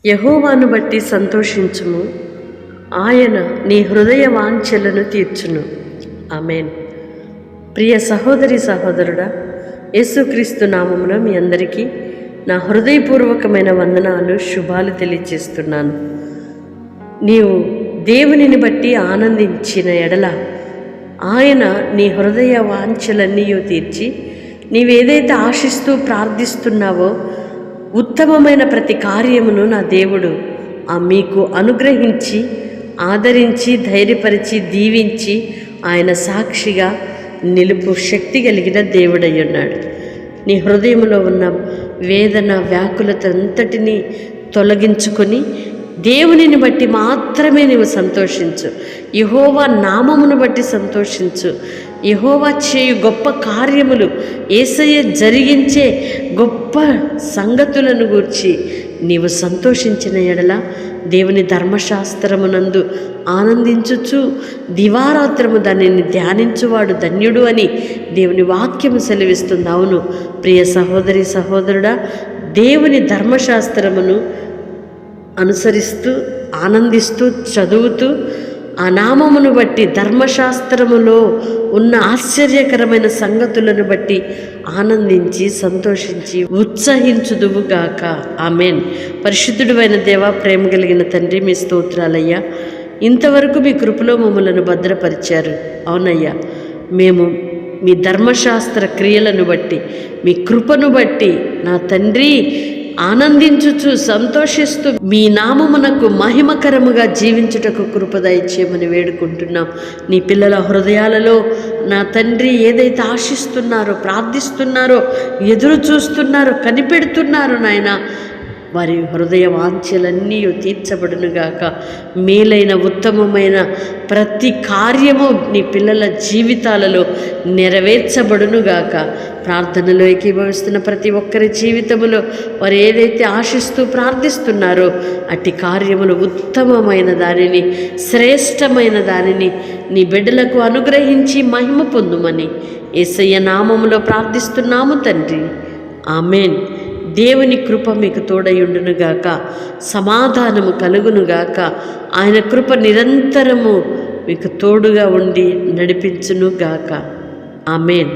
యెహోవాను బట్టి సంతోషించుము, ఆయన నీ హృదయ వాంఛలను తీర్చును. ఆమేన్. ప్రియ సహోదరి సహోదరుడా, యేసుక్రీస్తు నామమున మీ అందరికీ నా హృదయపూర్వకమైన వందనాలు, శుభాలు తెలియజేస్తున్నాను. నీవు దేవునిని బట్టి ఆనందించిన ఎడల ఆయన నీ హృదయ వాంఛలన్నీ తీర్చి నీవేదైతే ఆశిస్తూ ప్రార్థిస్తున్నావో ఉత్తమమైన ప్రతి కార్యమును నా దేవుడు మీకు అనుగ్రహించి, ఆదరించి, ధైర్యపరిచి, దీవించి ఆయన సాక్షిగా నిలుపు శక్తి కలిగిన దేవుడై ఉన్నాడు. నీ హృదయంలో ఉన్న వేదన, వ్యాకులత అంతటినీ తొలగించుకొని దేవునిని బట్టి మాత్రమే నీవు సంతోషించు. యెహోవా నామమును బట్టి సంతోషించు. యెహోవా చేయు గొప్ప కార్యములు, యేసయ్య జరిగించే గొప్ప సంగతులను గూర్చి నీవు సంతోషించిన ఎడల దేవుని ధర్మశాస్త్రమునందు ఆనందించుచు దివారాత్రము దానిని ధ్యానించువాడు ధన్యుడు అని దేవుని వాక్యము సెలవిస్తుంది. అవును ప్రియ సహోదరి సహోదరుడా, దేవుని ధర్మశాస్త్రమును అనుసరిస్తూ, ఆనందిస్తూ, చదువుతూ, ఆ నామమును బట్టి, ధర్మశాస్త్రములో ఉన్న ఆశ్చర్యకరమైన సంగతులను బట్టి ఆనందించి, సంతోషించి ఉత్సహించుదువుగాక. ఆమేన్. పరిశుద్ధుడైన దేవా, ప్రేమ కలిగిన తండ్రి, మీ స్తోత్రాలయ్యా. ఇంతవరకు మీ కృపలో మమ్మలను భద్రపరిచారు. అవునయ్యా, మేము మీ ధర్మశాస్త్ర క్రియలను బట్టి, మీ కృపను బట్టి నా తండ్రి ఆనందించుచు, సంతోషిస్తూ మీ నామమునకు మహిమకరముగా జీవించుటకు కృప దయచేయమని వేడుకుంటున్నాం. నీ పిల్లల హృదయాలలో నా తండ్రి ఏదైతే ఆశిస్తున్నారో, ప్రార్థిస్తున్నారో, ఎదురు చూస్తున్నారో, కనిపెడుతున్నారో నాయన, వారి హృదయ వాంఛలన్నీ తీర్చబడునుగాక. మేలైన, ఉత్తమమైన ప్రతి కార్యము నీ పిల్లల జీవితాలలో నెరవేర్చబడునుగాక. ప్రార్థనలో ఏకీభవిస్తున్న ప్రతి ఒక్కరి జీవితంలో వారు ఏదైతే ఆశిస్తూ ప్రార్థిస్తున్నారో అట్టి కార్యములు, ఉత్తమమైన దానిని, శ్రేష్టమైన దానిని నీ బిడ్డలకు అనుగ్రహించి మహిమ పొందుమని యేసయ్య నామములో ప్రార్థిస్తున్నాము తండ్రి. ఆమేన్. దేవుని కృప మీకు తోడయుండునుగాక, సమాధానము కలుగునుగాక. ఆయన కృప నిరంతరము మీకు తోడుగా ఉండి నడిపించునుగాక. ఆమేన్.